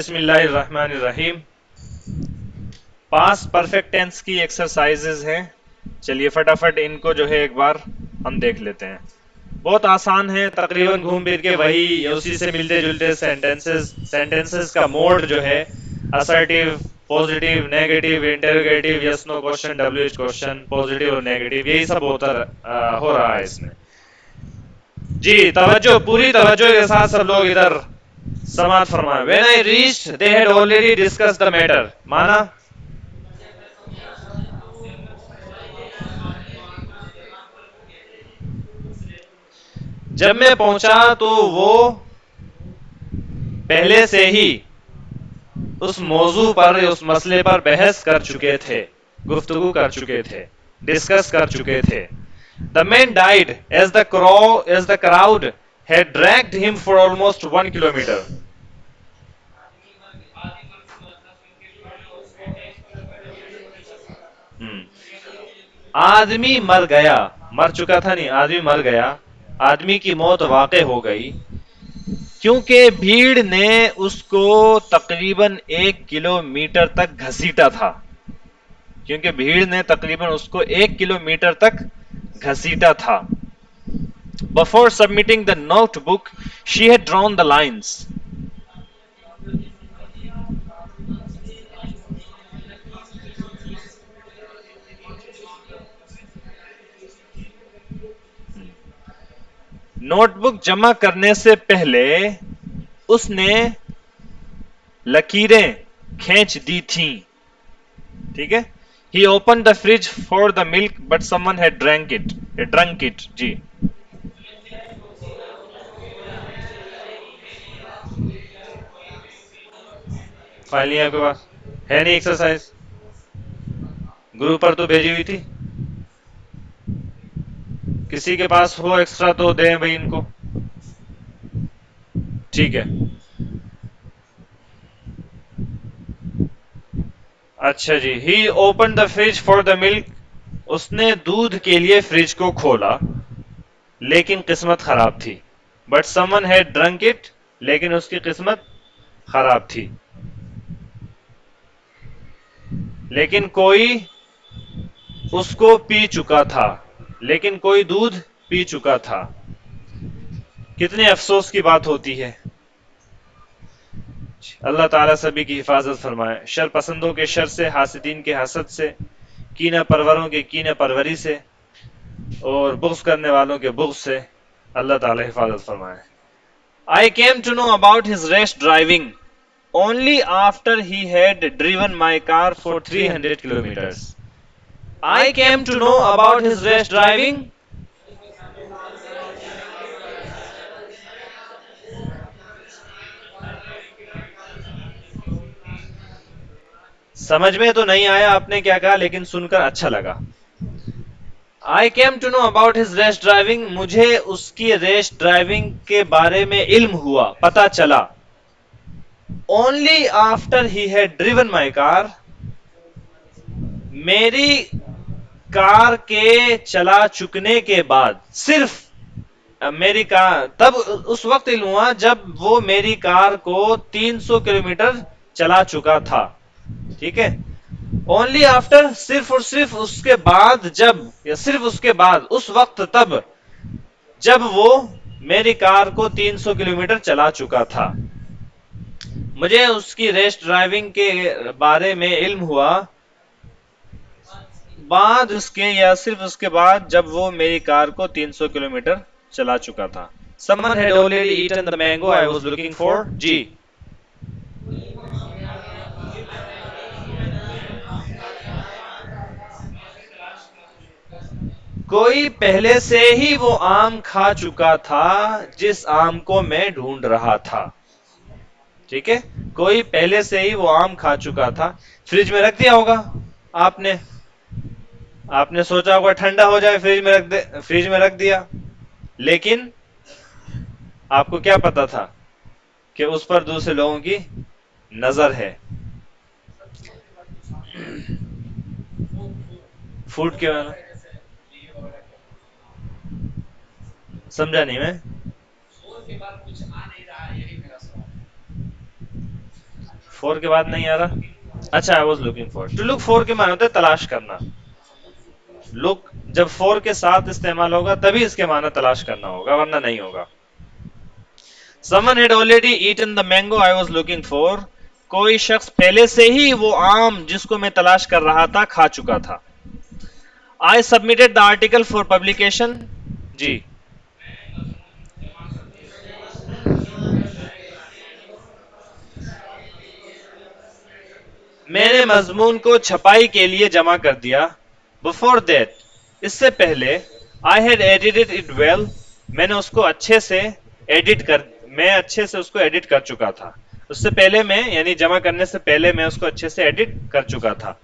बिस्मिल्लाहिर्रहमानिर्रहीम। Past perfect tense की exercises हैं। चलिए फटाफट इनको जो है एक बार हम देख लेते हैं। बहुत आसान है, तकरीबन घूम फिर के वही उसी से मिलते जुलते सेंटेंसेस का मोड जो है assertive, positive, negative, interrogative, yes no question, WH question, positive और नेगेटिव, यही सब हो रहा है इसमें। जी तवज्जो, पूरी तवज्जो के साथ सब लोग इधर समात फरमाए। When I reached they had already discuss the matter. माना जब मैं पहुंचा तो वो पहले से ही उस मौजू पर, उस मसले पर बहस कर चुके थे, गुफ्तगू कर चुके थे, डिस्कस कर चुके थे। The man died as the crowd had dragged him for almost 1 kilometer. हम्म, आदमी मर गया, मर चुका था नहीं, आदमी मर गया, आदमी की मौत वाक़ई हो गई क्योंकि भीड़ ने उसको तकरीबन 1 किलोमीटर तक घसीटा था। क्योंकि भीड़ ने तकरीबन उसको 1 किलोमीटर तक घसीटा था। Before submitting the notebook, she had drawn the lines. Notebook जमा करने से पहले उसने लकीरें खींच दी थीं। ठीक है। He opened the fridge for the milk, but someone had drunk it. जी। फाइल नहीं है आपके पास? है नहीं एक्सरसाइज? ग्रुप पर तो भेजी हुई थी। किसी के पास हो एक्स्ट्रा तो दें भाई इनको। ठीक है। अच्छा जी। He open the fridge for the milk. उसने दूध के लिए फ्रिज को खोला, लेकिन किस्मत खराब थी। But someone had drunk it. लेकिन उसकी किस्मत खराब थी। लेकिन कोई उसको पी चुका था। लेकिन कोई दूध पी चुका था। कितने अफसोस की बात होती है। अल्लाह ताला सभी की हिफाजत फरमाए, शर पसंदों के शर से, हासिदीन के हसद से, कीना परवरों के कीना परवरी से और बुग़्ज़ करने वालों के बुग़्ज़ से अल्लाह ताला हिफाजत फरमाए। I came to know about his rash driving only after he had driven my car for 300 kilometers. I came to know about his rash driving. समझ में तो नहीं आया आपने क्या कहा, लेकिन सुनकर अच्छा लगा। I came to know about his race driving. मुझे उसकी रेस ड्राइविंग के बारे में इल्म हुआ, पता चला। Only after he had driven my car. मेरी कार के चला चुकने के बाद, सिर्फ मेरी कार, तब उस वक्त इल्म हुआ जब वो मेरी कार को 300 किलोमीटर चला चुका था। ठीक है। ओनली आफ्टर, सिर्फ और सिर्फ उसके बाद, जब, या सिर्फ उसके बाद, उस वक्त, तब जब वो मेरी कार को 300 किलोमीटर चला चुका था। मुझे उसकी रेस ड्राइविंग के बारे में इल्म हुआ बाद उसके, या सिर्फ उसके बाद जब वो मेरी कार को 300 किलोमीटर चला चुका था। Someone had already eaten the mango I was looking for. जी। कोई पहले से ही वो आम खा चुका था जिस आम को मैं ढूंढ रहा था। ठीक है। कोई पहले से ही वो आम खा चुका था। फ्रिज में रख दिया होगा आपने। आपने सोचा होगा ठंडा हो जाए, फ्रिज में रख दिया। लेकिन आपको क्या पता था कि उस पर दूसरे लोगों की नजर है। फूड के वाला समझा नहीं मैं। फॉर के बाद नहीं आ रहा। अच्छा, I was looking for, to look for के माने होते हैं तलाश करना। लुक जब फॉर के साथ इस्तेमाल होगा तभी इसके माने तलाश करना होगा, वरना नहीं होगा। Someone had already eaten the mango I was looking for. कोई शख्स पहले से ही वो आम जिसको मैं तलाश कर रहा था खा चुका था। I submitted the article for publication. जी, मैंने मजमून को छपाई के लिए जमा कर दिया। Before that, इससे पहले, I had edited it well. मैंने उसको अच्छे से मैं अच्छे से उसको एडिट कर चुका था। उससे पहले मैं, यानी जमा करने से पहले मैं उसको अच्छे से एडिट कर चुका था।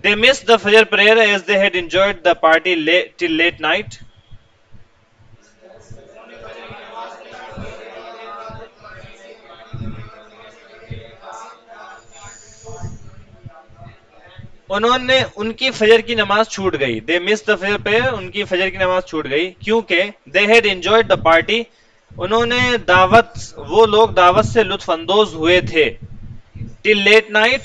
They missed the Fajr prayer as they had enjoyed the party till late night. उन्होंने उनकी फजर की नमाज छूट गई। दे मिस द फजर पे, उनकी फजर की नमाज छूट गई क्योंकि they had enjoyed the party, उन्होंने वो लोग दावत से लुत्फ अंदोज हुए थे। टिल लेट नाइट,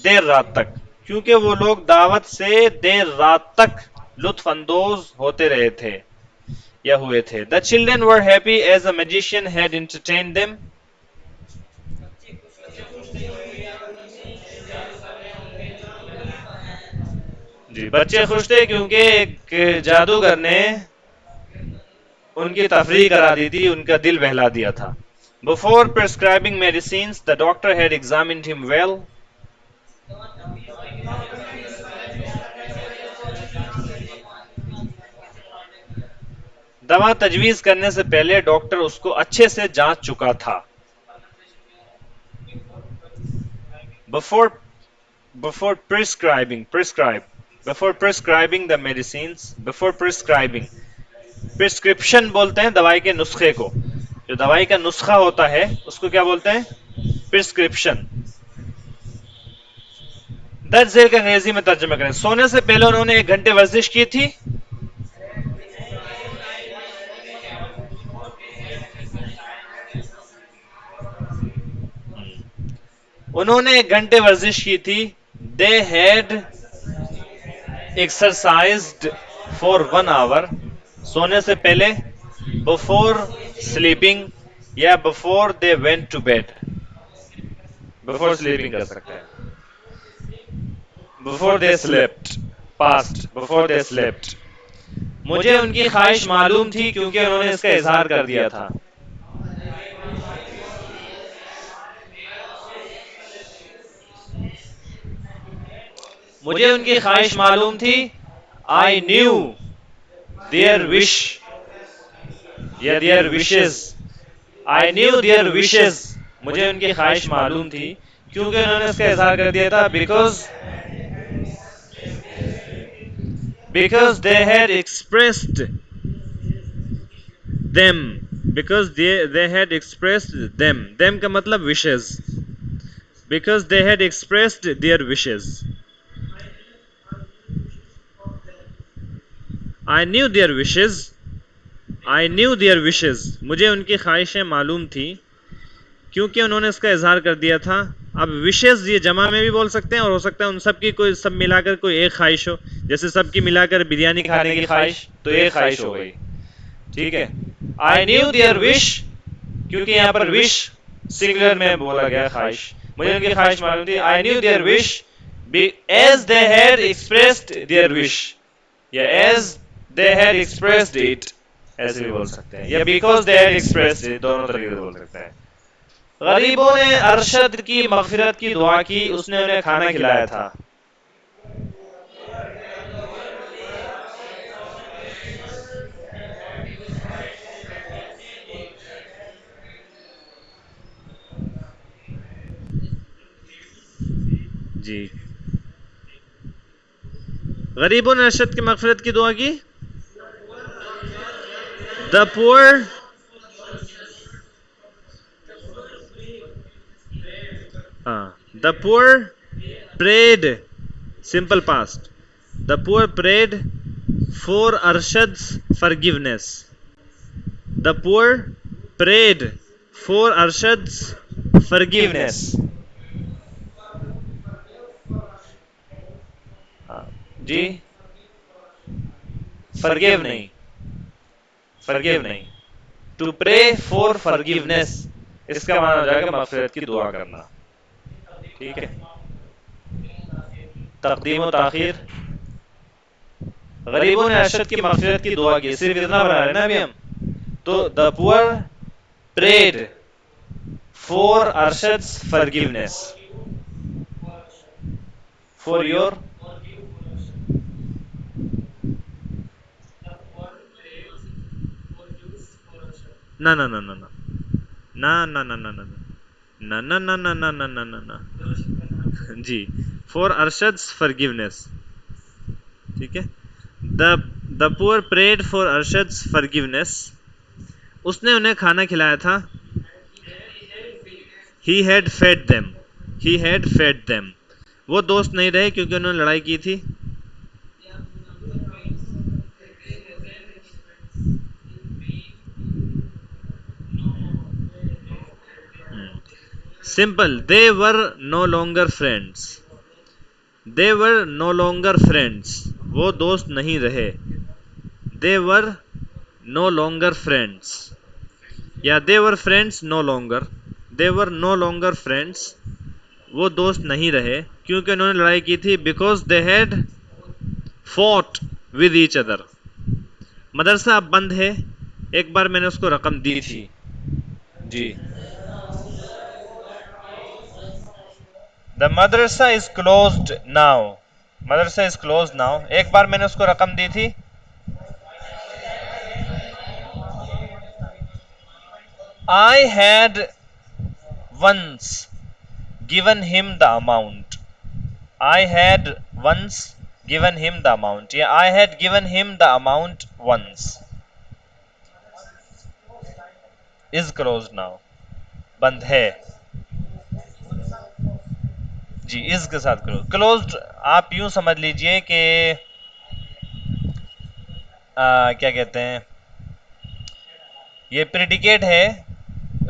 देर रात तक, क्योंकि वो लोग दावत से देर रात तक लुत्फ अंदोज होते रहे थे या हुए थे। The children were happy as a magician had entertain them. जी, बच्चे खुश थे क्योंकि एक जादूगर ने उनकी तफरीह करा दी थी, उनका दिल बहला दिया था। Before prescribing medicines, the doctor had examined him well. दवा तजवीज करने से पहले डॉक्टर उसको अच्छे से जांच चुका था। Before before prescribing the medicines, before prescribing, prescription बोलते हैं दवाई के नुस्खे को। जो दवाई का नुस्खा होता है उसको क्या बोलते हैं? प्रिस्क्रिप्शन। दर्ज झेल का अंग्रेजी में तर्जुमा करें। सोने से पहले उन्होंने 1 घंटे वर्जिश की थी। उन्होंने 1 घंटे वर्जिश की थी। They had exercised for 1 hour, सोने से पहले। बिफोर स्लीपिंग या before they went to bed. Before sleeping कर सकते हैं। Before they slept, past, before they slept. मुझे उनकी ख्वाहिश मालूम थी क्योंकि उन्होंने इसका इजहार कर दिया था। मुझे उनकी ख्वाहिश मालूम थी। आई न्यू देयर विश या their wishes. I knew their wishes, मुझे उनकी ख्वाहिश मालूम थी क्योंकि उन्होंने इसका इजहार कर दिया था। Because they had expressed them, because they had expressed them का मतलब wishes. Because they had expressed their wishes. I knew their wishes. I knew their wishes. मुझे उनकी ख्वाहिशें मालूम थी क्योंकि उन्होंने इसका इजहार कर दिया था। अब विशेष ये जमा में भी बोल सकते हैं और हो सकता है उन सब की कोई सब मिलाकर कोई एक ख्वाहिश हो। जैसे सबकी मिलाकर बिरयानी खाने की ख्वाहिश, तो एक ख्वाहिश हो गई। ठीक है। I knew their wish, क्योंकि यहाँ पर विश सिंगुलर में बोला गया ख्वाहिश। मुझे उनकी ख्वाहिश मालूम थी। I knew their wish as they had expressed their wish, या as they had expressed it, ऐसे भी बोल सकते हैं, या because they had expressed it, दोनों तरीके से बोल सकते हैं। गरीबों ने अरशद की मगफिरत की दुआ की, उसने उन्हें खाना खिलाया था। जी, गरीबों ने अरशद की मगफिरत की दुआ की। The poor the poor prayed, simple past. The poor prayed for Arshad's forgiveness. The poor prayed for Arshad's forgiveness. जी, फॉरगिव नहीं, फॉरगिव नहीं, टू प्रे फॉर फॉरगिवनेस, इसका माना हो जाएगा मगफिरत की दुआ करना। ठीक है, तकदीम व ताखीर, गरीबों ने अरशद की मगफिरत की दुआ की, सिर्फ इतना बना रहे हैं ना अभी हम। तो the poor prayed for Arshad's forgiveness, for your, ना ना ना ना ना ना ना ना ना ना ना ना ना ना ना ना ना ना ना, जी, फॉर अरशद्स फॉरगिवनेस। ठीक है, the the poor prayed for Arshad's forgiveness, उसने उन्हें खाना खिलाया था। He had fed them, he had fed them, वो दोस्त नहीं रहे क्योंकि उन्होंने लड़ाई की थी। Simple, they were no longer friends, they were no longer friends, वो दोस्त नहीं रहे। They were no longer friends, या they were friends no longer, they were no longer friends, वो दोस्त नहीं रहे क्योंकि उन्होंने लड़ाई की थी। Because they had fought with each other, मदरसा अब बंद है, एक बार मैंने उसको रकम दी थी। जी, the madrasa is closed now, madrasa is close now, एक बार मैंने उसको रकम दी थी। I had once given him the amount, I had once given him the amount, या I had given him the amount once, is closed now, बंद है। जी, is के साथ क्लोज्ड आप यूं समझ लीजिए कि क्या कहते हैं, ये प्रेडिकेट है,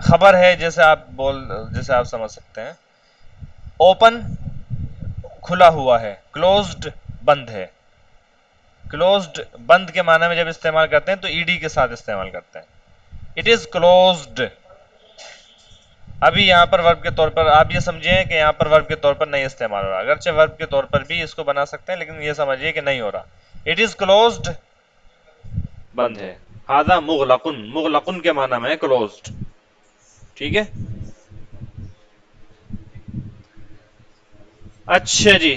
खबर है, जैसे आप समझ सकते हैं। ओपन खुला हुआ है, क्लोज्ड बंद है। क्लोज्ड बंद के माना में जब इस्तेमाल करते हैं तो ईडी के साथ इस्तेमाल करते हैं। इट इज क्लोज्ड, अभी यहाँ पर वर्ब के तौर पर आप ये समझिए कि यहाँ पर वर्ब के तौर पर नहीं इस्तेमाल हो रहा, अगरचे वर्ब के तौर पर भी इसको बना सकते हैं, लेकिन ये समझिए कि नहीं हो रहा। इट इज क्लोज्ड बंद है। हादा मुगलकुन, मुगलकुन के माना में क्लोज्ड। ठीक है, अच्छा जी,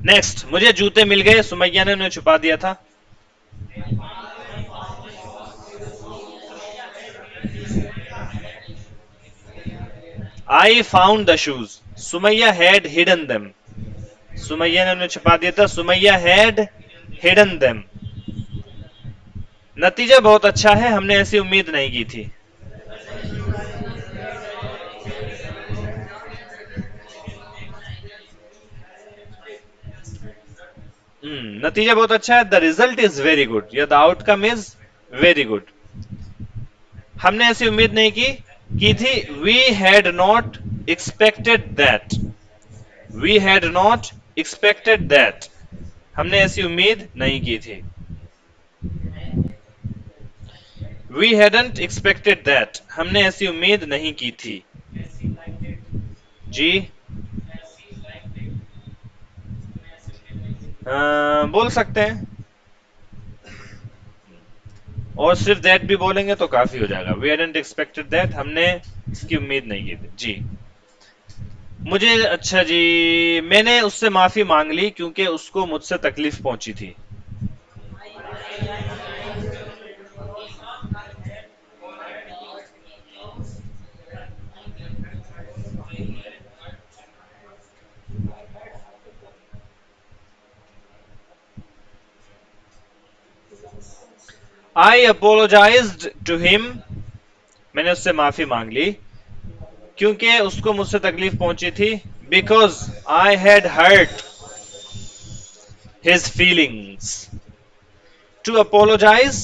नेक्स्ट, मुझे जूते मिल गए, सुमैया ने उन्हें छुपा दिया था। I found the shoes, Sumaiya had hidden them, Sumaiya ने उन्हें छुपा दिया था। सुमैया हैड हिडन देम, नतीजा बहुत अच्छा है, हमने ऐसी उम्मीद नहीं की थी। नतीजा बहुत अच्छा है, the result is very good, या the outcome is very good. हमने ऐसी उम्मीद नहीं की थी। We had not expected that, we had not expected that, हमने ऐसी उम्मीद नहीं की थी। वी हैडंट एक्सपेक्टेड दैट, हमने ऐसी उम्मीद नहीं की थी। जी, बोल सकते हैं, और सिर्फ दैट भी बोलेंगे तो काफी हो जाएगा। वी हैडंट एक्सपेक्टेड दैट, हमने इसकी उम्मीद नहीं की थी। जी, मुझे, अच्छा जी, मैंने उससे माफी मांग ली क्योंकि उसको मुझसे तकलीफ पहुंची थी। आई अपोलोजाइज्ड टू हिम, मैंने उससे माफी मांग ली क्योंकि उसको मुझसे तकलीफ पहुंची थी। Because I had hurt his feelings, to apologise,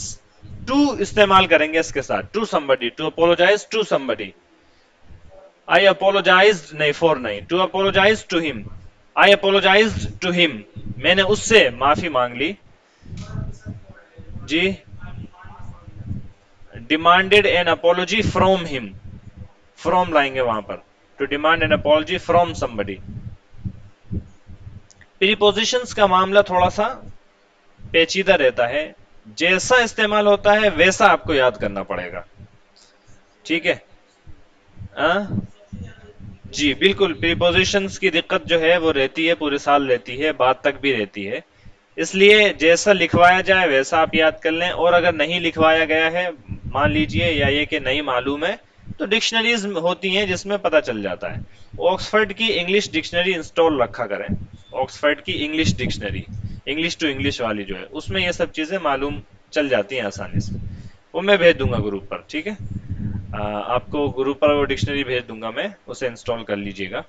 to इस्तेमाल करेंगे इसके साथ, to somebody, to apologise to somebody. I apologise नहीं, फॉर नहीं, to apologise to him, I apologise to him, मैंने उससे माफी मांग ली। जी, demanded an apology from him, from लाएंगे वहां पर, to demand an apology from somebody. Prepositions का मामला थोड़ा सा पेचीदा रहता है, जैसा इस्तेमाल होता है वैसा आपको याद करना पड़ेगा, ठीक है। जी बिल्कुल, प्रीपोजिशंस की दिक्कत जो है वो रहती है, पूरे साल रहती है, बाद तक भी रहती है। इसलिए जैसा लिखवाया जाए वैसा आप याद कर लें, और अगर नहीं लिखवाया गया है मान लीजिए, या ये कि नहीं मालूम है, तो डिक्शनरीज होती हैं जिसमें पता चल जाता है। ऑक्सफर्ड की इंग्लिश डिक्शनरी इंस्टॉल रखा करें, ऑक्सफर्ड की English dictionary, English to English वाली जो है, उसमें ये सब चीजें मालूम चल जाती हैं आसानी से। वो मैं भेज दूंगा ग्रुप पर, ठीक है। आपको ग्रुप पर वो डिक्शनरी भेज दूंगा मैं, उसे इंस्टॉल कर लीजिएगा,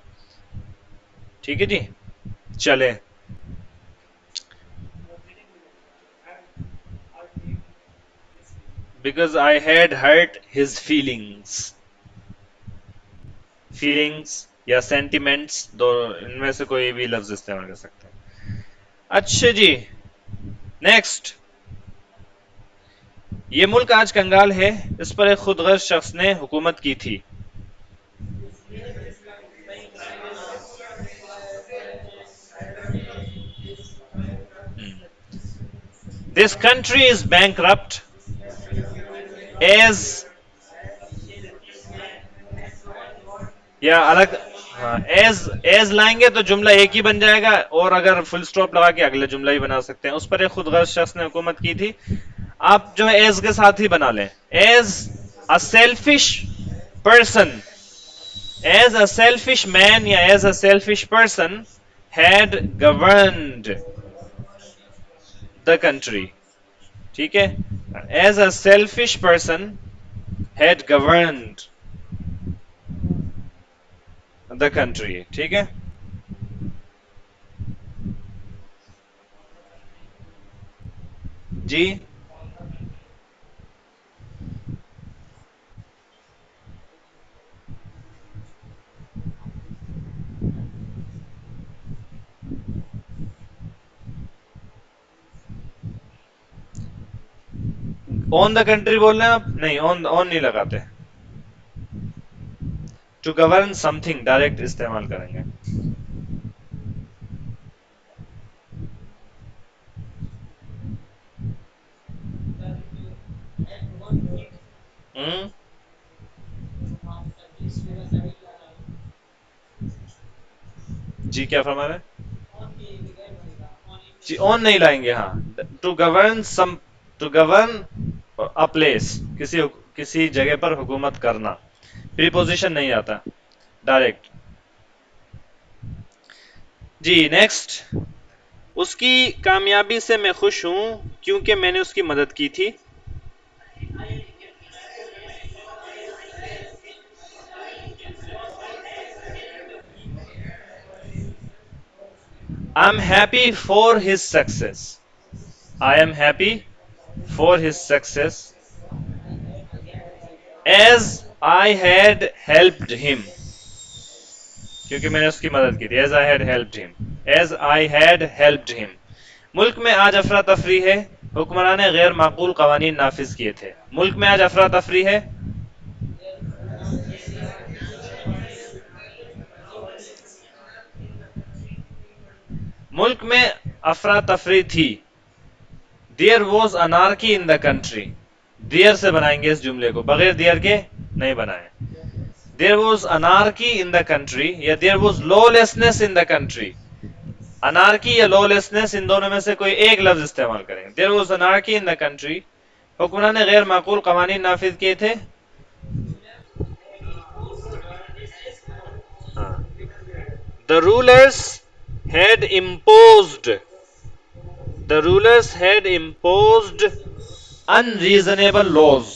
ठीक है जी। चले, because I had hurt his feelings, feelings या सेंटिमेंट्स, दो इनमें से कोई भी लफ्ज इस्तेमाल कर सकते हैं। अच्छा जी, नेक्स्ट। ये मुल्क आज कंगाल है, इस पर एक खुदगर्ज शख्स ने हुकूमत की थी। This country is bankrupt as, या अलग, हाँ, एज लाएंगे तो जुमला एक ही बन जाएगा, और अगर फुल स्टॉप लगा के अगले जुमला ही बना सकते हैं। उस पर एक खुदगर्ज शख्स ने हुकूमत की थी, आप जो है एज के साथ ही बना लें, as a selfish person, as a selfish man या as a selfish person had governed the country, ठीक है। As a selfish person had governed the country, ठीक है। जी, ऑन द कंट्री बोल रहे हैं आप, नहीं, ऑन ऑन नहीं लगाते, टू गवर्न समथिंग डायरेक्ट इस्तेमाल करेंगे। हम्म, जी क्या फरमा रहे हैं? जी ऑन नहीं लाएंगे, हाँ, to govern some, to govern a place, किसी किसी जगह पर हुकूमत करना, प्रीपोजिशन नहीं आता, डायरेक्ट। जी नेक्स्ट। उसकी कामयाबी से मैं खुश हूं क्योंकि मैंने उसकी मदद की थी। I am happy for his success, I am happy for his success as I had helped him, क्योंकि मैंने उसकी मदद की थी, as I had helped him, as I had helped him. मुल्क में आज अफरा तफरी है, हुक्मरान ने गैर माकूल कवानीन नाफिज किए थे। मुल्क में आज अफरा तफरी है, मुल्क में अफरा तफरी थी। There was anarchy in the country, there से बनाएंगे इस जुमले को, बगैर देयर के नहीं बनाए। There was anarchy in the country या there was lawlessness in the country. Anarchy या लॉलेसनेस, इन दोनों में से कोई एक लफ्ज इस्तेमाल करेंगे। There was anarchy in the country, हुक्मरान ने गैर माकूल कवानीन नाफिज किए थे। The rulers had imposed, the rulers had imposed unreasonable laws,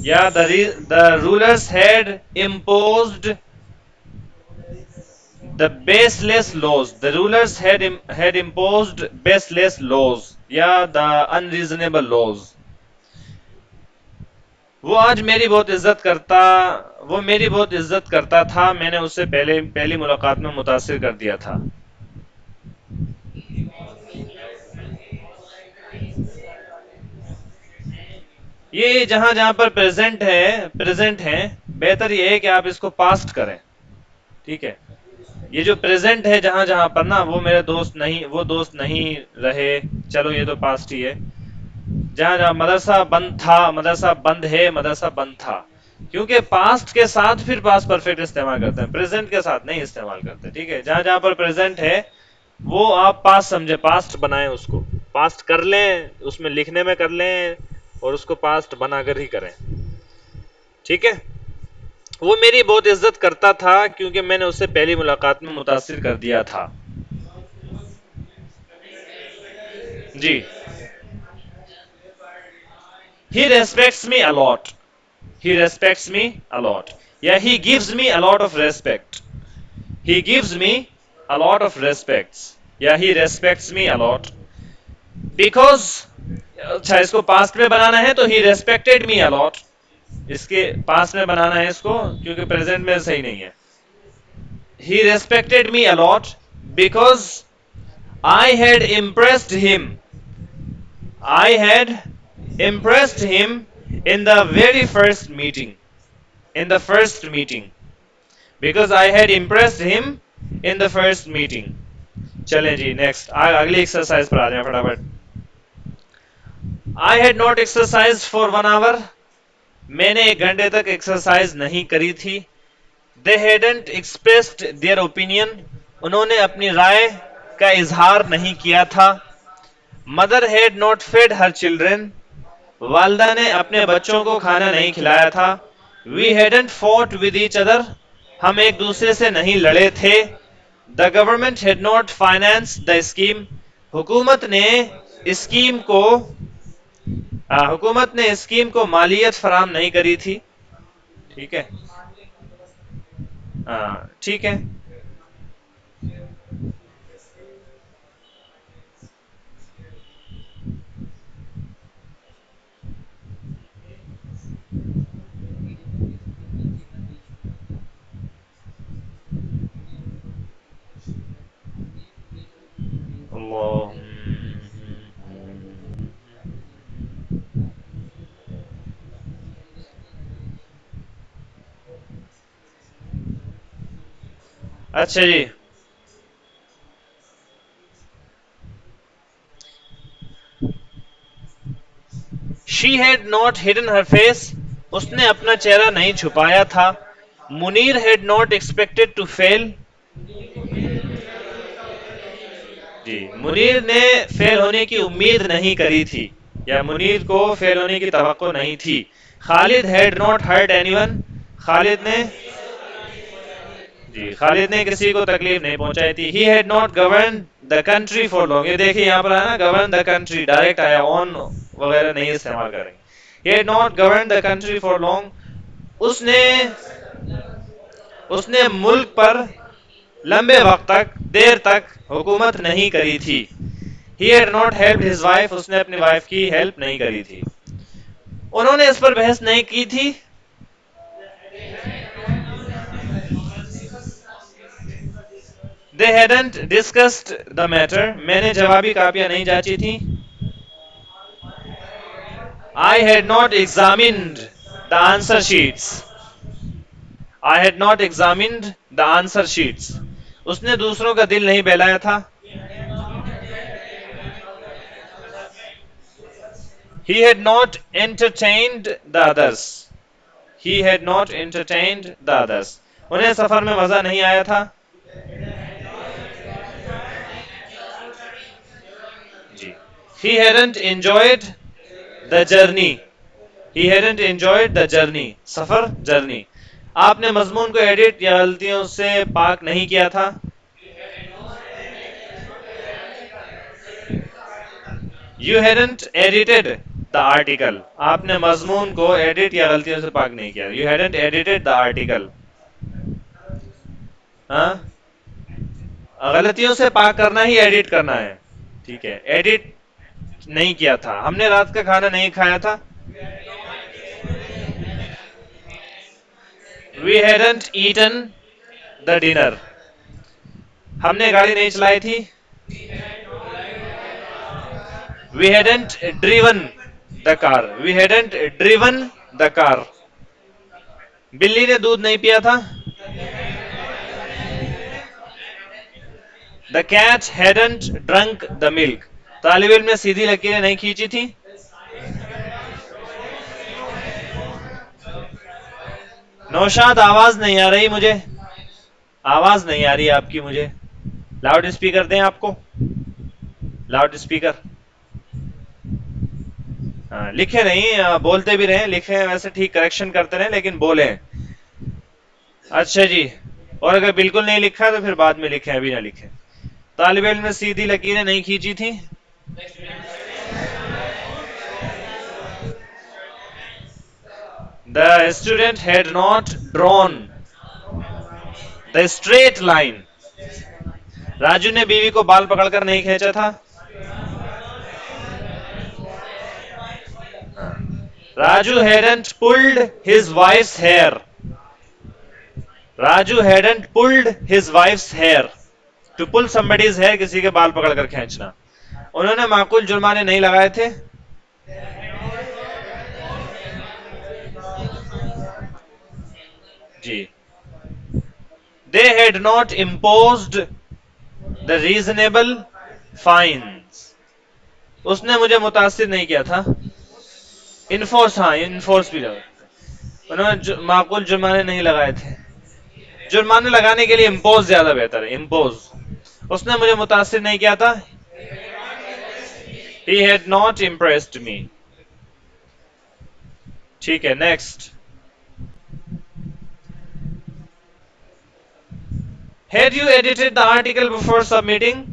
yeah, the rulers had imposed the baseless laws, the rulers had imposed baseless laws, yeah, the unreasonable laws। वो आज मेरी बहुत इज्जत करता, वो मेरी बहुत इज्जत करता था, मैंने उससे पहले पहली मुलाकात में मुतासिर कर दिया था। ये जहां जहां पर प्रेजेंट है, बेहतर ये है कि आप इसको पास्ट करें। ठीक है, ये जो प्रेजेंट है जहां जहां पर ना, वो मेरे दोस्त नहीं, वो दोस्त नहीं रहे, चलो ये तो पास्ट ही है। जहां जहां मदरसा बंद था, मदरसा बंद है, मदरसा बंद था, क्योंकि पास्ट के साथ फिर पास्ट परफेक्ट इस्तेमाल करते हैं, प्रेजेंट के साथ नहीं इस्तेमाल करते। ठीक है, जहां जहां पर प्रेजेंट है वो आप पास्ट समझे, पास्ट बनाएं, उसको पास्ट कर लें, उसमें लिखने में कर लें, और उसको पास्ट बनाकर ही करें। ठीक है, वो मेरी बहुत इज्जत करता था क्योंकि मैंने उससे पहली मुलाकात में मुतासिर कर दिया था। जी, he respects me a lot, he respects me a lot, या he gives me a lot of respect, he gives me a lot of respects, या he respects me a lot, because अच्छा, इसको पास्ट में बनाना है तो he respected me a lot, इसके past में बनाना है इसको, क्योंकि प्रेजेंट में सही नहीं है। He respected me a lot because I had impressed him. I had impressed him in the very first meeting. In the first meeting. Because I had impressed him in the first meeting. चलें जी, next अगली exercise पर आ जाए फटाफट। I had not exercised for 1 hour. मैंने 1 घंटे तक exercise नहीं करी थी। They hadn't expressed their opinion. उन्होंने अपनी राय का इजहार नहीं किया था। Mother had not fed her children. वालदा ने अपने बच्चों को खाना नहीं खिलाया था। We hadn't fought with each other. हम एक दूसरे से नहीं लड़े थे। The government had not financed the scheme. हुकूमत ने स्कीम को मालियत फराम नहीं करी थी। ठीक है, ठीक है। अच्छा जी, she had not hidden her face, उसने अपना चेहरा नहीं छुपाया था। Munir had not expected to fail, जी, मुनीर ने फेल होने की उम्मीद नहीं करी थी, या मुनीर को फेल होने की तवक्को नहीं थी। Khalid had not hurt anyone, Khalid ने जी, खालिद ने किसी को तकलीफ नहीं पहुंचाई थी। He had not govern the country for long, ये देखिए यहाँ पर है ना, गवर्न द कंट्री डायरेक्ट आया, ऑन वगैरह नहीं इस्तेमाल करेंगे। He had not govern the country for long, उसने उसने मुल्क पर लंबे वक्त तक, देर तक हुकूमत नहीं करी थी। He had not help his wife, उसने अपनी वाइफ की हेल्प नहीं करी थी। उन्होंने इस पर बहस नहीं की थी। दे हैडंट डिस्कस्ड द मैटर, मैंने जवाबी कापियां नहीं जांची थी। I had not examined the answer sheets, I had not examined the answer sheets, उसने दूसरों का दिल नहीं बहलाया था। He had not entertained the others. He had not entertained the others. उन्हें सफर में मजा नहीं आया था। जी, He hadn't enjoyed the journey. He hadn't enjoyed the journey. Suffer, journey. आपने मजमून को एडिट या गलतियों से पाक नहीं किया था। You hadn't edited the article. आपने मजमून को एडिट या गलतियों से पाक नहीं किया। You hadn't edited the article. हाँ, गलतियों से पाक करना ही एडिट करना है। ठीक है, एडिट नहीं किया था। हमने रात का खाना नहीं खाया था। We hadn't eaten the dinner. हमने गाड़ी नहीं चलाई थी। We hadn't driven the car, we hadn't driven the car. बिल्ली ने दूध नहीं पिया था। The cat hadn't drunk the milk. तालिब इल्म ने सीधी लकीरें नहीं खींची थी। नौशाद, आवाज नहीं आ रही मुझे, आवाज नहीं आ रही आपकी मुझे। लाउड स्पीकर दें आपको, लाउड स्पीकर। हाँ, लिखे नहीं, बोलते भी रहे, लिखे वैसे ठीक, करेक्शन करते रहे, लेकिन बोले। अच्छा जी, और अगर बिल्कुल नहीं लिखा तो फिर बाद में लिखे, अभी ना लिखे। तालिब इल्म ने सीधी लकीरें नहीं खींची थी। The student had not drawn the straight line. Raju ने बीवी को बाल पकड़कर नहीं खींचा था। Raju hadn't pulled his wife's hair। Raju hadn't pulled his wife's hair। To pull somebody's hair, किसी के बाल पकड़कर खींचना। उन्होंने माकूल जुर्माने नहीं लगाए थे। जी, they had not imposed the reasonable fines। उसने मुझे मुतासिर नहीं किया था। इन्फोर्स, हाँ इन्फोर्स भी लगा। उन्होंने माकूल जुर्माने नहीं लगाए थे। जुर्माने लगाने के लिए इम्पोज ज्यादा बेहतर है, इम्पोज। उसने मुझे मुतासिर नहीं किया था। He had not impressed me। ठीक है, next. Had you edited the article before submitting?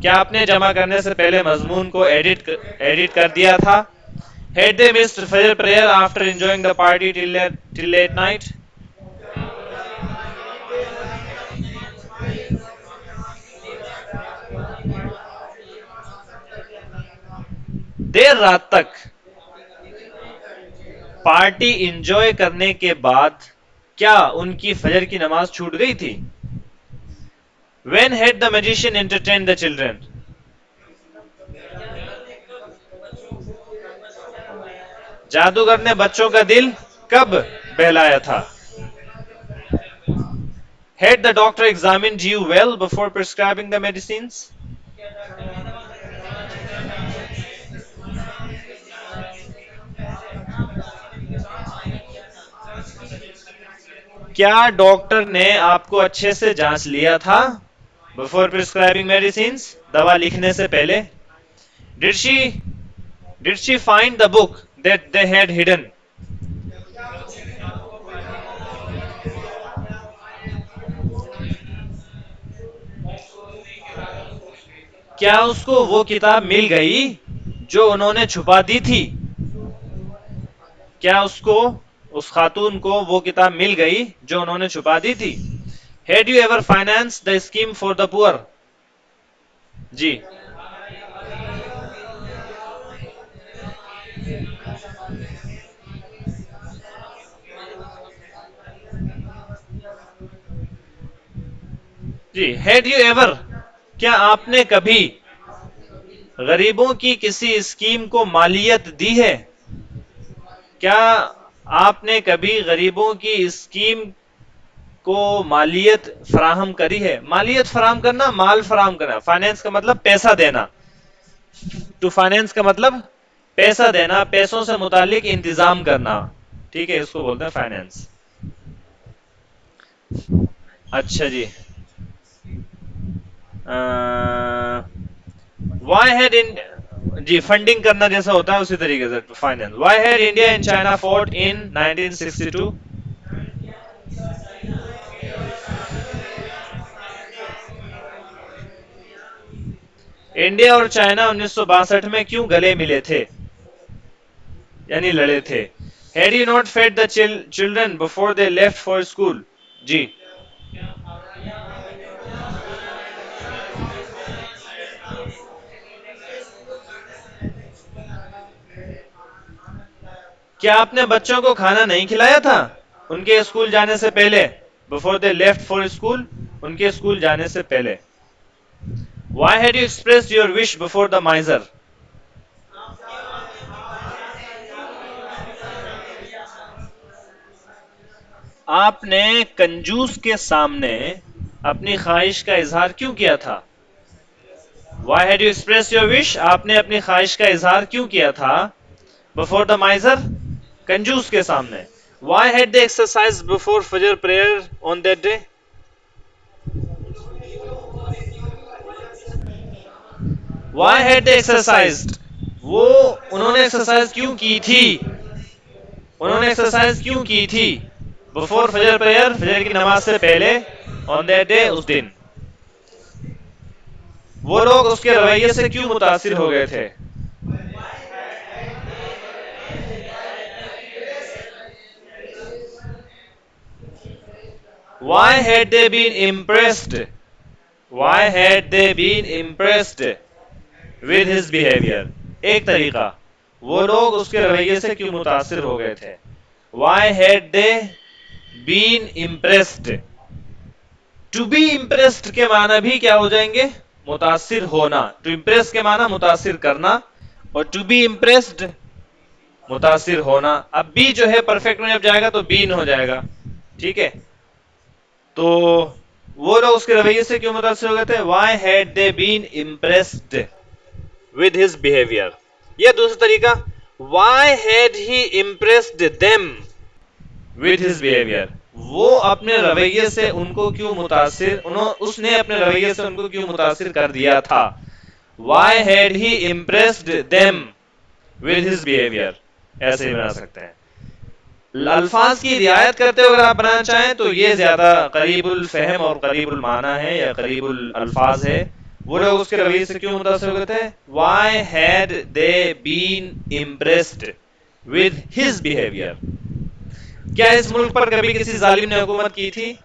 क्या आपने जमा करने से पहले मजमून को एडिट कर दिया था? Had they missed Fajr prayer after enjoying the party till late night? देर रात तक पार्टी एंजॉय करने के बाद क्या उनकी फजर की नमाज छूट गई थी? When had the magician entertained the children? जादूगर ने बच्चों का दिल कब बहलाया था? Had the doctor examined you well before prescribing the medicines? क्या डॉक्टर ने आपको अच्छे से जांच लिया था? Before prescribing medicines, दवा लिखने से पहले। Did she find the book that they had hidden? क्या उसको वो किताब मिल गई जो उन्होंने छुपा दी थी? क्या उसको, उस खातून को वो किताब मिल गई जो उन्होंने छुपा दी थी? Had you ever financed the scheme for the poor? Ji, ji. Had you ever, क्या आपने कभी गरीबों की किसी स्कीम को मालियत दी है? क्या आपने कभी गरीबों की स्कीम को मालियत फराहम करी है? मालियत फराहम करना, माल फराहम करना। फाइनेंस का मतलब पैसा देना। टू फाइनेंस का मतलब पैसा देना, पैसों से मुतालिक इंतजाम करना। ठीक है, इसको बोलते हैं फाइनेंस। अच्छा जी, वाई हैड इन, जी फंडिंग करना जैसा होता है उसी तरीके से finance. Why had India and China fought in 1962? India और चाइना 1962 में क्यों गले मिले थे, यानी लड़े थे? Had you not fed the children before they left for school? जी, क्या आपने बच्चों को खाना नहीं खिलाया था उनके स्कूल जाने से पहले? Before they left for school, उनके स्कूल जाने से पहले। Why had you expressed your wish before the miser? आपने कंजूस के सामने अपनी ख्वाहिश का इजहार क्यों किया था? Why had you expressed your wish? आपने अपनी ख्वाहिश का इजहार क्यों किया था? Before the miser? कंजूस के सामने। Why had they exercised before Fajr prayer on that day? Why had they exercised? वो उन्होंने एक्सरसाइज क्यों की थी? उन्होंने एक्सरसाइज क्यों की थी? Before फजर प्रेयर, फजर की नमाज से पहले, on that day, उस दिन। वो लोग उसके रवैये से क्यों मुतासिर हो गए थे? Why had they been impressed? Why had they been impressed with his behavior? एक तरीका, वो लोग उसके रवैये से क्यों मुतासिर हो गए थे? Why had they been impressed? To be impressed के माना भी क्या हो जाएंगे? मुतासिर होना। To impress के माना मुतासिर करना, और to be impressed मुतासिर होना। अब बी जो है परफेक्ट में जब जाएगा तो बीन हो जाएगा, ठीक है? तो वो लोग उसके रवैये से क्यों मुतासिर हो गए थे? Why had they been impressed with his behavior? यह दूसरा तरीका, Why had he impressed them with his behavior? वो अपने रवैये से उनको क्यों मुतासिर, उसने अपने रवैये से उनको क्यों मुतासिर कर दिया था? Why had he impressed them with his behavior? ऐसे ही बना सकते हैं। अल्फाज की रियायत करते हुए अगर आप बनाना चाहें तो ये ज्यादा करीबुल फहम और करीबुल माना है या करीबुल अल्फाज है। वो लोग उसके रवैये से क्यों मुतासिर हो गए थे? Why had they been impressed with his behavior? क्या इस मुल्क पर कभी किसी जालिम ने हुकूमत की थी?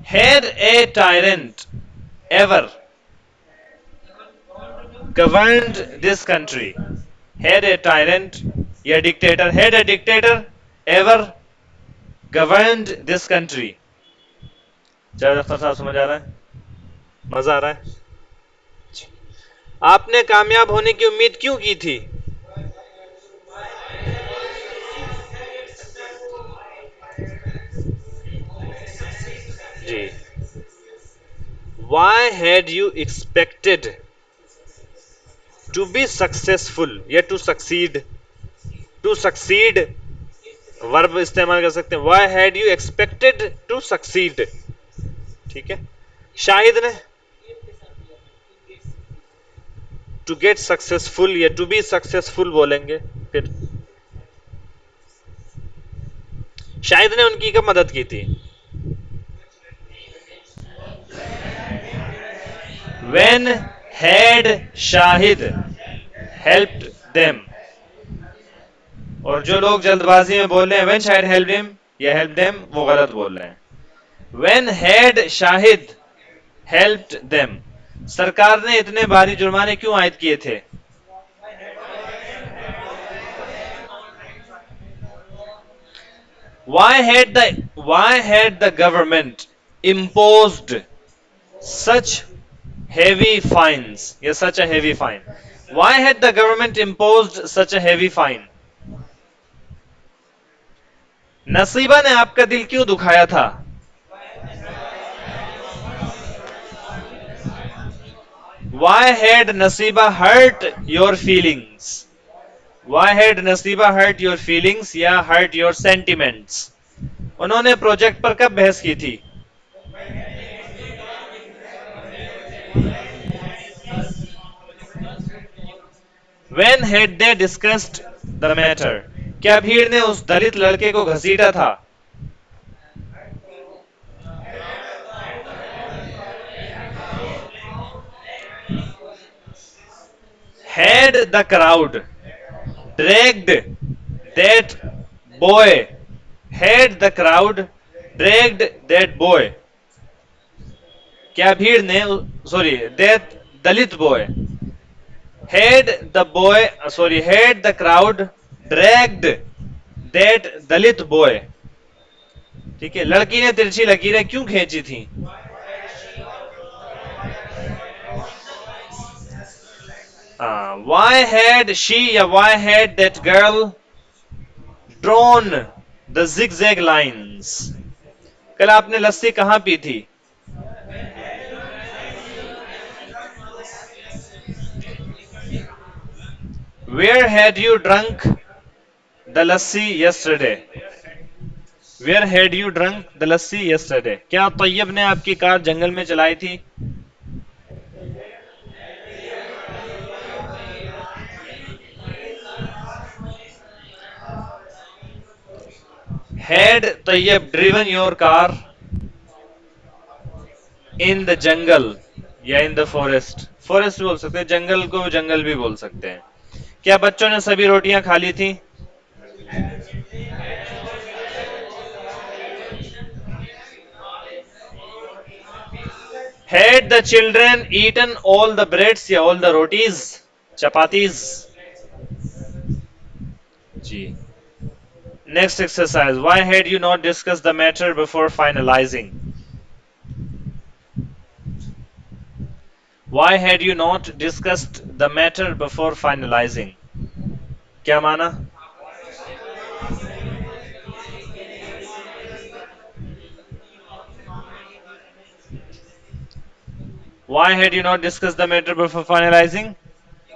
Had a tyrant ever governed this country? Had a tyrant या dictator, had a dictator ever governed this country? Javed Akhtar साहब समझ आ रहा है? मजा आ रहा है? आपने कामयाब होने की उम्मीद क्यों की थी? जी। Why had you expected to be successful या to succeed? To succeed verb इस्तेमाल कर सकते हैं। Why had you expected to succeed? ठीक है। शाहिद ने to get successful या to be successful बोलेंगे। फिर शाहिद ने उनकी कब मदद की थी? When had Shahid helped them? और जो लोग जल्दबाजी में बोल रहे हैं when शाहिद helped him या helped them, वो गलत बोल रहे हैं। When had Shahid helped them? सरकार ने इतने भारी जुर्माने क्यों आयद किए थे? Why had the government imposed such heavy fines? Yes, such a heavy fine. Why had the government imposed such a heavy fine? नसीबा ने आपका दिल क्यों दुखाया था? Why had Nasiba hurt your feelings? Why had Nasiba hurt your feelings या hurt your sentiments? उन्होंने project पर कब बहस की थी? When had they discussed the matter? क्या भीड़ ने उस दलित लड़के को घसीटा था? Had the crowd dragged that boy? Had the crowd dragged that boy? क्या भीड़ ने that Dalit boy Had the crowd dragged that Dalit boy. ठीक है, लड़की ने तिरछी लकीरें क्यों खींची थी? Why had she, या why had that girl drawn the zigzag lines? कल आपने लस्सी कहां पी थी? Where had you drunk the lassi yesterday? Where had you drunk the lassi yesterday? क्या तैयब ने आपकी कार जंगल में चलाई थी? Had Tayyib driven your car in the jungle या in the forest? Forest बोल सकते हैं, जंगल को जंगल भी बोल सकते हैं. क्या बच्चों ने सभी रोटियां खा ली थी? Had the children eaten all the breads या all the rotis? चपातीज. जी. Next exercise. Why had you not discussed the matter before finalizing? Why had you not discussed the matter before finalizing? क्या माना? Why had you not discussed the matter before finalizing?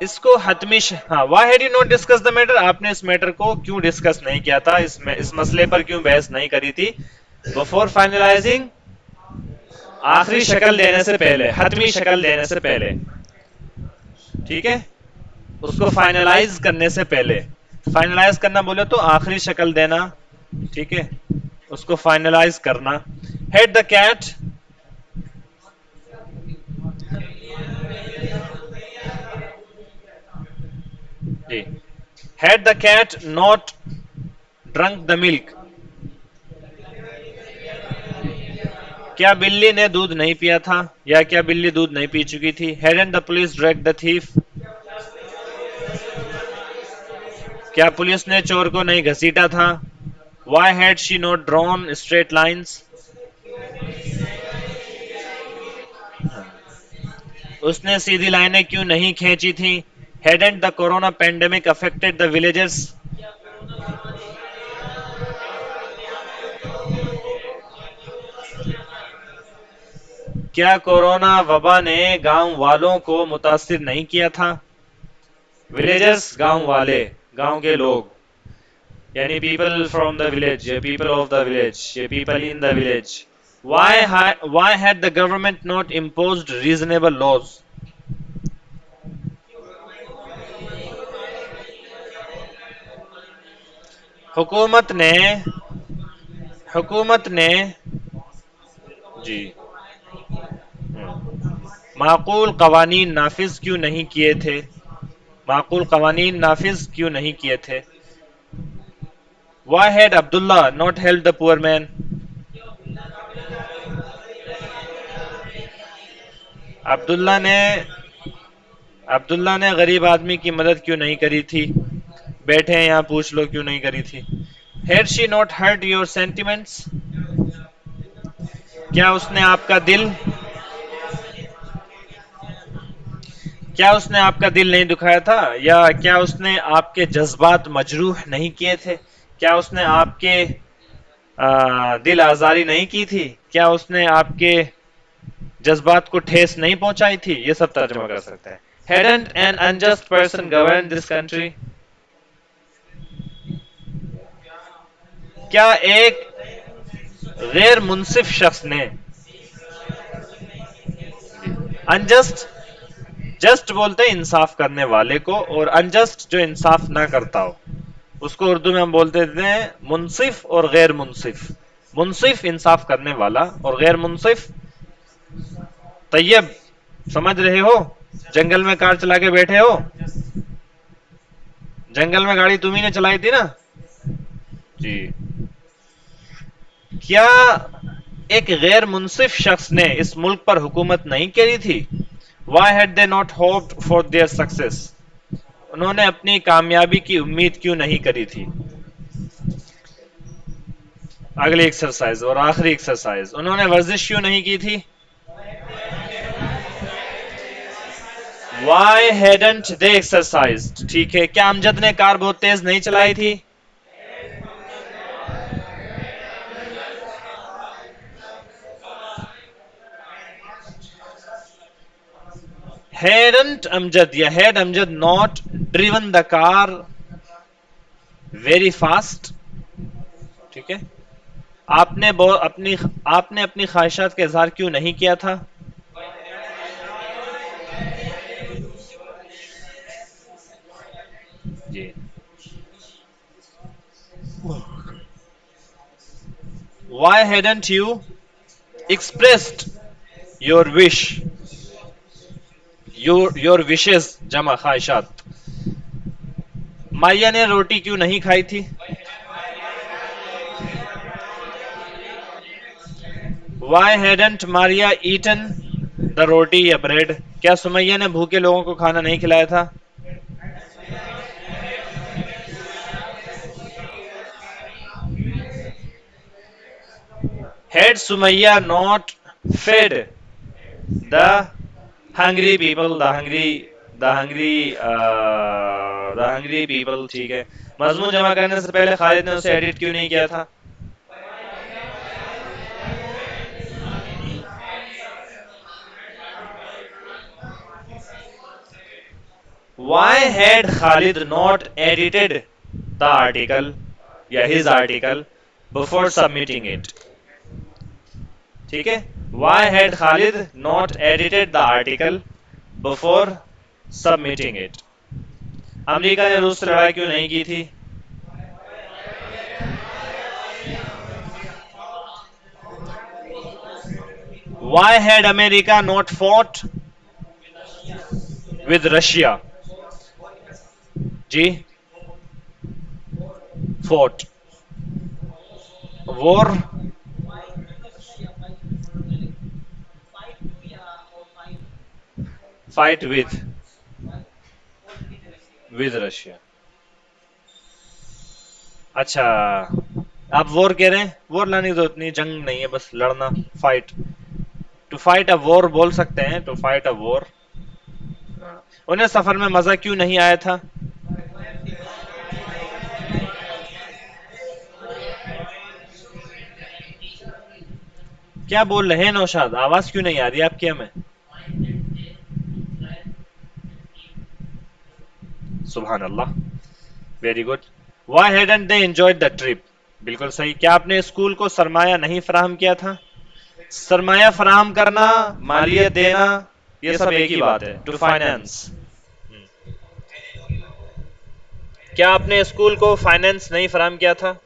इसको हतमी हाँ, why had you not discussed the matter? आपने इस matter को क्यों discuss नहीं किया था? इस मसले पर क्यों बहस नहीं करी थी? Before finalizing, आखिरी शक्ल देने से पहले, हतमी शक्ल देने से पहले. ठीक है, उसको फाइनलाइज करने से पहले. फाइनलाइज करना बोले तो आखिरी शक्ल देना. ठीक है, उसको फाइनलाइज करना. Had the cat Had the cat not drunk the milk? क्या बिल्ली ने दूध नहीं पिया था या क्या बिल्ली दूध नहीं पी चुकी थी? Hadn't the police dragged the thief? क्या पुलिस ने चोर को नहीं घसीटा था? Why had she not drawn straight lines? उसने सीधी लाइनें क्यों नहीं खींची थी? Hadn't the corona pandemic affected the villagers? क्या कोरोना वबा ने गांव वालों को मुतासिर नहीं किया था? विलेजर्स गांव वाले, गांव के लोग, यानी people from the village, people of the village, people in the village. Why had the government not imposed reasonable laws? हुकूमत ने जी माकूल कवानीन नाफिज क्यों नहीं किए थे? माकूल कवानीन नाफिज क्यों नहीं किए थे? Why had Abdullah not helped the poor man? Abdullah ने गरीब आदमी की मदद क्यों नहीं करी थी? बैठे हैं यहाँ, पूछ लो क्यों नहीं करी थी. Had she not hurt your sentiments? क्या उसने आपका दिल नहीं दुखाया था? या क्या उसने आपके जज्बात मजरूह नहीं किए थे? क्या उसने आपके दिल आजारी नहीं की थी? क्या उसने आपके जज्बात को ठेस नहीं पहुंचाई थी? ये सब तर्जुमा कर सकते हैं. Hadn't an unjust person governed this country? क्या एक गैर मुंसिफ शख्स ने, अनजस्ट, जस्ट बोलते हैं इंसाफ करने वाले को, और अनजस्ट जो इंसाफ ना करता हो उसको उर्दू में हम बोलते हैं मुंसिफ और गैर मुंसिफ. मुंसिफ इंसाफ करने वाला और गैर मुंसिफ. तैयब समझ रहे हो? जंगल में कार चला के बैठे हो, जंगल में गाड़ी तुम्ही ने चलाई थी ना जी. क्या एक गैर मुंसिफ शख्स ने इस मुल्क पर हुकूमत नहीं करी थी? Why had they not hoped for their success? उन्होंने अपनी कामयाबी की उम्मीद क्यों नहीं करी थी? अगली एक्सरसाइज और आखिरी एक्सरसाइज, उन्होंने वर्जिश क्यों नहीं की थी? Why hadn't they exercised? ठीक है, क्या अमजद ने कार बहुत तेज नहीं चलाई थी? Hadn't Amjad या had Amjad not driven the car very fast? ठीक है, आपने अपनी ख्वाहिशात का इजहार क्यों नहीं किया था? जी, why hadn't you expressed your wish, your wishes जमा ख्वाहिशात? मारिया ने रोटी क्यों नहीं खाई थी? Why hadn't Maria eaten the roti या bread? क्या सुमैया ने भूखे लोगों को खाना नहीं खिलाया था? Had Sumaya not fed the hungry people, the hungry people, ठीक है, मजमून जमा करने से पहले खालिद ने उसे एडिट क्यों नहीं किया था? Why had Khalid not edited the article या his article before submitting it? ठीक है, Why had Khalid not edited the article before submitting it? America ने रूस से लड़ाई क्यों नहीं की थी? Why had America not fought with Russia? जी, fought war fight with Russia. अच्छा, आप वॉर कह रहे हैं, वॉर लाने की जरूरत नहीं, जंग नहीं है, बस लड़ना, fight. To fight a war बोल सकते हैं, टू फाइट अ वॉर। उन्हें सफर में मजा क्यों नहीं आया था? क्या बोल रहे हैं नौशाद, आवाज क्यों नहीं आ रही आपकी हमें? सुभान अल्लाह, very good. Why hadn't they enjoyed the trip? बिल्कुल सही। क्या आपने स्कूल को सरमाया नहीं फराहम किया था? सरमाया फराहम करना, मालियत देना, ये सब एक ही बात है, टू फाइनेंस। क्या आपने स्कूल को फाइनेंस नहीं फराहम किया था?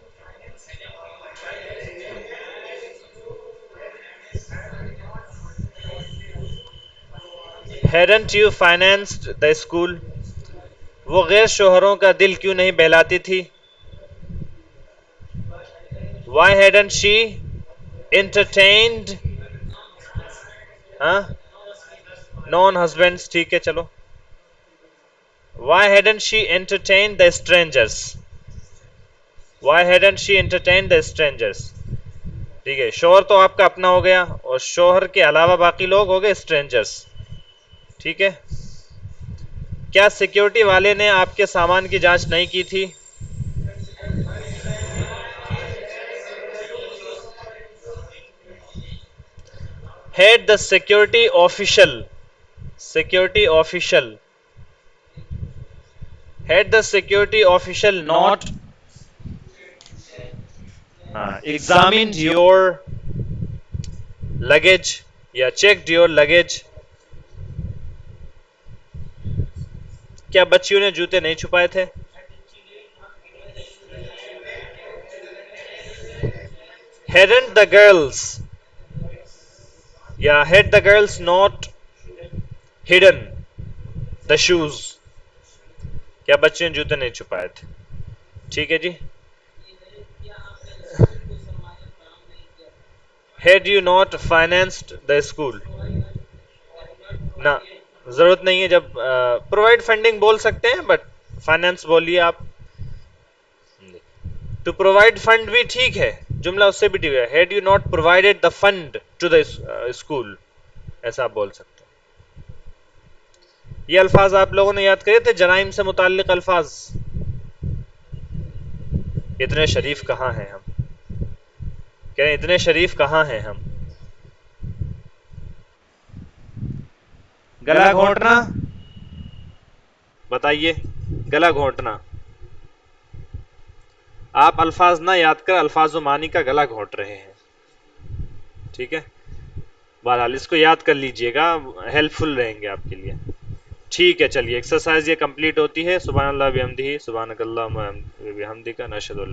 Hadn't you financed the school? वो गैर शोहरों का दिल क्यों नहीं बहलाती थी? Why hadn't she entertained non husbands? ठीक है, चलो। Why hadn't she entertained the strangers? Why hadn't she entertained the strangers? ठीक है, शोहर तो आपका अपना हो गया और शोहर के अलावा बाकी लोग हो गए स्ट्रेंजर्स। ठीक है, क्या सिक्योरिटी वाले ने आपके सामान की जांच नहीं की थी? Had the security official not examined your luggage या checked your luggage? क्या बच्चियों ने जूते नहीं छुपाए थे? Hadn't the girls या had the girls not hidden the shoes? क्या बच्चियों ने जूते नहीं छुपाए थे? ठीक है जी। Had you not financed the school? ना, जरूरत नहीं है, जब प्रोवाइड फंडिंग बोल सकते हैं, बट फाइनेंस बोलिए आप। टू प्रोवाइड फंड भी ठीक है, जुमला उससे भी ठीक है। Had you not provided the fund to the school, ऐसा आप बोल सकते हैं। ये अल्फाज आप लोगों ने याद करे थे, जराइम से मुताल्लिक अल्फाज। इतने शरीफ कहाँ हैं हम, कह रहे हैं इतने शरीफ कहाँ हैं हम। गला घोंटना, बताइए गला घोंटना। आप अल्फाज ना याद कर अल्फाज मानी का गला घोंट रहे हैं, ठीक है। बहरहाल इसको याद कर लीजिएगा, हेल्पफुल रहेंगे आपके लिए। ठीक है, चलिए एक्सरसाइज ये कंप्लीट होती है। सुभान अल्लाह बिहम्दिही, सुभानक अल्लाहुम्मा व बिहम्दिका, नशहदु